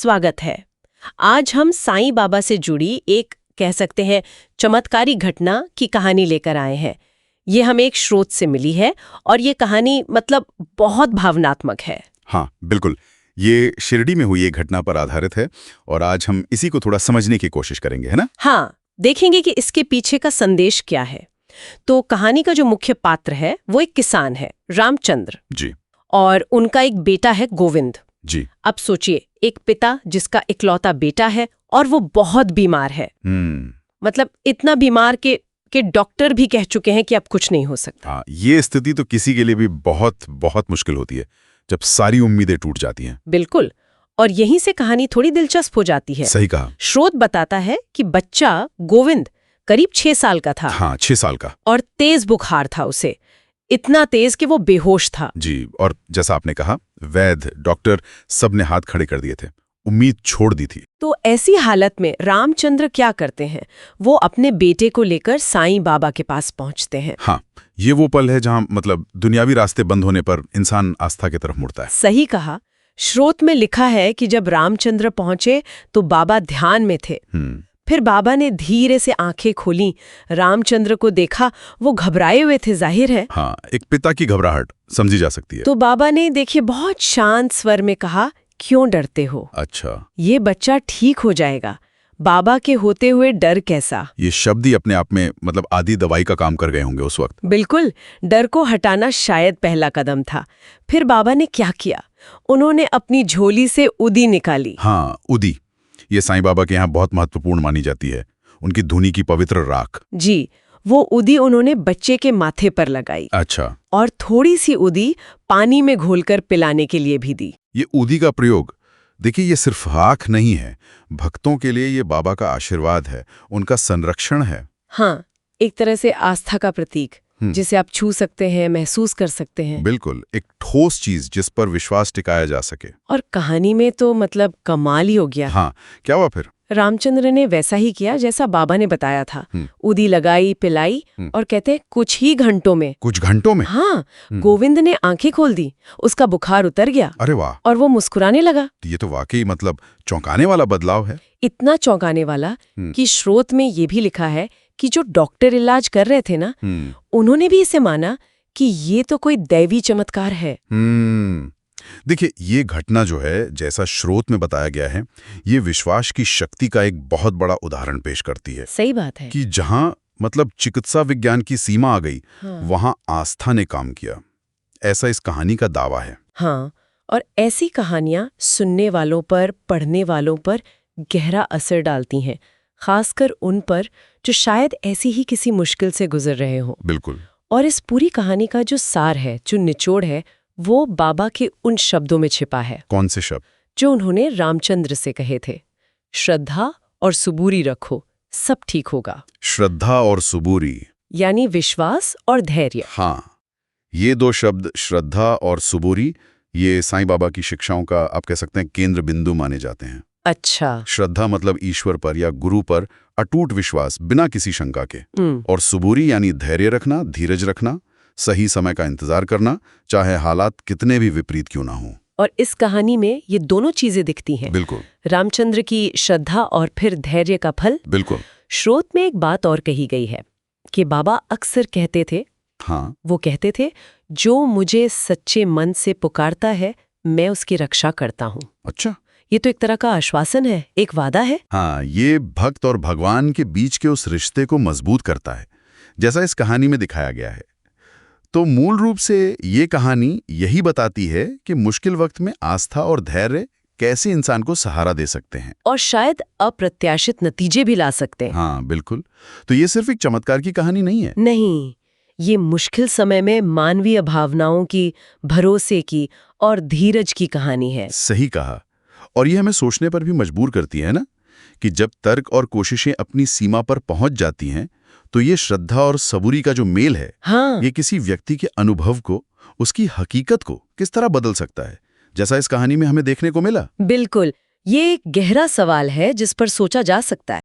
स्वागत है। आज हम साईं बाबा से जुड़ी एक कह सकते हैं चमत्कारी घटना की कहानी लेकर आए हैं। ये हमें एक स्रोत से मिली है और ये कहानी मतलब बहुत भावनात्मक है। हाँ, बिल्कुल। ये शिरडी में हुई एक घटना पर आधारित है और आज हम इसी को थोड़ा समझने की कोशिश करेंगे, है ना? हाँ, देखेंगे कि इसके पीछे का संदेश क्या है। तो कहानी का जो मुख्य पात्र है वो एक किसान है, रामचंद्र जी। और उनका एक बेटा है गोविंद। जी। अब सोचिए, एक पिता जिसका इकलौता बेटा है और वो बहुत बीमार है। मतलब इतना बीमार कि डॉक्टर भी कह चुके हैं कि अब कुछ नहीं हो सकता। हाँ, ये स्थिति तो किसी के लिए भी बहुत बहुत मुश्किल होती है, जब सारी उम्मीदें टूट जाती हैं। बिल्कुल। और यहीं से कहानी थोड़ी दिलचस्प हो जाती है। सही कहा। स्रोत बताता है कि बच्चा गोविंद करीब 6 साल का था। हाँ, 6 साल का। और तेज बुखार था उसे, इतना तेज कि वो बेहोश था। जी, और जैसा आपने कहा, वैद्य, डॉक्टर सब ने हाथ खड़े कर दिए थे, उम्मीद छोड़ दी थी। तो ऐसी हालत में रामचंद्र क्या करते हैं? वो अपने बेटे को लेकर साईं बाबा के पास पहुंचते हैं। हाँ, ये वो पल है जहां मतलब दुनियावी रास्ते बंद होने पर इंसान आस्था की तरफ मुड़ता है। सही कहा। स्रोत में लिखा है कि जब रामचंद्र पहुंचे तो बाबा ध्यान में थे। फिर बाबा ने धीरे से आंखें खोली, रामचंद्र को देखा। वो घबराए हुए थे, जाहिर है। हाँ, एक पिता की घबराहट समझी जा सकती है। तो बाबा ने देखिए बहुत शांत स्वर में कहा, क्यों डरते हो? अच्छा, ये बच्चा ठीक हो जाएगा। बाबा के होते हुए डर कैसा? ये शब्द ही अपने आप में मतलब आधी दवाई का काम कर गए होंगे उस वक्त। बिल्कुल, डर को हटाना शायद पहला कदम था। फिर बाबा ने क्या किया? उन्होंने अपनी झोली से उदी निकाली। हाँ, उदी, ये साईं बाबा के यहाँ बहुत महत्वपूर्ण मानी जाती है, उनकी धुनी की पवित्र राख। जी, वो उदी उन्होंने बच्चे के माथे पर लगाई। अच्छा। और थोड़ी सी उदी पानी में घोलकर पिलाने के लिए भी दी। ये उदी का प्रयोग, देखिए, ये सिर्फ राख नहीं है, भक्तों के लिए ये बाबा का आशीर्वाद है, उनका संरक्षण है। हाँ, एक तरह से आस्था का प्रतीक, जिसे आप छू सकते हैं, महसूस कर सकते हैं। बिल्कुल, एक ठोस चीज जिस पर विश्वास टिकाया जा सके। और कहानी में तो मतलब कमाल ही हो गया। हाँ, क्या हुआ फिर? रामचंद्र ने वैसा ही किया जैसा बाबा ने बताया था। उदी लगाई, पिलाई और कहते कुछ ही घंटों में। कुछ घंटों में? हाँ, गोविंद ने आंखें खोल दी, उसका बुखार उतर गया। अरे वाह! और वो मुस्कुराने लगा। ये तो वाकई मतलब चौंकाने वाला बदलाव है। इतना चौंकाने वाला कि स्रोत में ये भी लिखा है कि जो डॉक्टर इलाज कर रहे थे ना, उन्होंने भी इसे माना कि ये तो कोई दैवी चमत्कार है। देखिए, ये घटना जो है, जैसा स्रोत में बताया गया है, ये विश्वास की शक्ति का एक बहुत बड़ा उदाहरण पेश करती है। सही बात है कि जहां मतलब चिकित्सा विज्ञान की सीमा आ गई, वहां आस्था ने काम किया, ऐसा इस कहानी का दावा है। हाँ, और ऐसी कहानियां सुनने वालों पर, पढ़ने वालों पर गहरा असर डालती हैं, खासकर उन पर जो शायद ऐसी ही किसी मुश्किल से गुजर रहे हो। बिल्कुल। और इस पूरी कहानी का जो सार है, जो निचोड़ है, वो बाबा के उन शब्दों में छिपा है। कौन से शब्द? जो उन्होंने रामचंद्र से कहे थे, श्रद्धा और सुबूरी रखो, सब ठीक होगा। श्रद्धा और सुबूरी यानी विश्वास और धैर्य। हाँ, ये दो शब्द, श्रद्धा और सुबूरी, ये साईं बाबा की शिक्षाओं का आप कह सकते हैं केंद्र बिंदु माने जाते हैं। अच्छा। श्रद्धा मतलब ईश्वर पर या गुरु पर अटूट विश्वास बिना किसी शंका के, और सुबूरी यानी धैर्य रखना, धीरज रखना, सही समय का इंतजार करना, चाहे हालात कितने भी विपरीत क्यों ना हो। और इस कहानी में ये दोनों चीजें दिखती हैं। बिल्कुल। रामचंद्र की श्रद्धा और फिर धैर्य का फल। बिल्कुल। स्रोत में एक बात और कही गई है कि बाबा अक्सर कहते थे, हाँ, वो कहते थे, जो मुझे सच्चे मन से पुकारता है, मैं उसकी रक्षा करता हूँ। अच्छा, ये तो एक तरह का आश्वासन है, एक वादा है। हाँ, ये भक्त और भगवान के बीच के उस रिश्ते को मजबूत करता है, जैसा इस कहानी में दिखाया गया है। तो मूल रूप से ये कहानी यही बताती है कि मुश्किल वक्त में आस्था और धैर्य कैसे इंसान को सहारा दे सकते हैं और शायद अप्रत्याशित नतीजे भी ला सकते हैं। हाँ, बिल्कुल। तो ये सिर्फ एक चमत्कार की कहानी नहीं है। नहीं, ये मुश्किल समय में मानवीय भावनाओं की, भरोसे की और धीरज की कहानी है। सही कहा। और ये हमें सोचने पर भी मजबूर करती है ना, कि जब तर्क और कोशिशें अपनी सीमा पर पहुंच जाती हैं, तो ये श्रद्धा और सबूरी का जो मेल है, हाँ, ये किसी व्यक्ति के अनुभव को, उसकी हकीकत को किस तरह बदल सकता है, जैसा इस कहानी में हमें देखने को मिला। बिल्कुल। ये एक गहरा सवाल है जिस पर सोचा जा सकता है।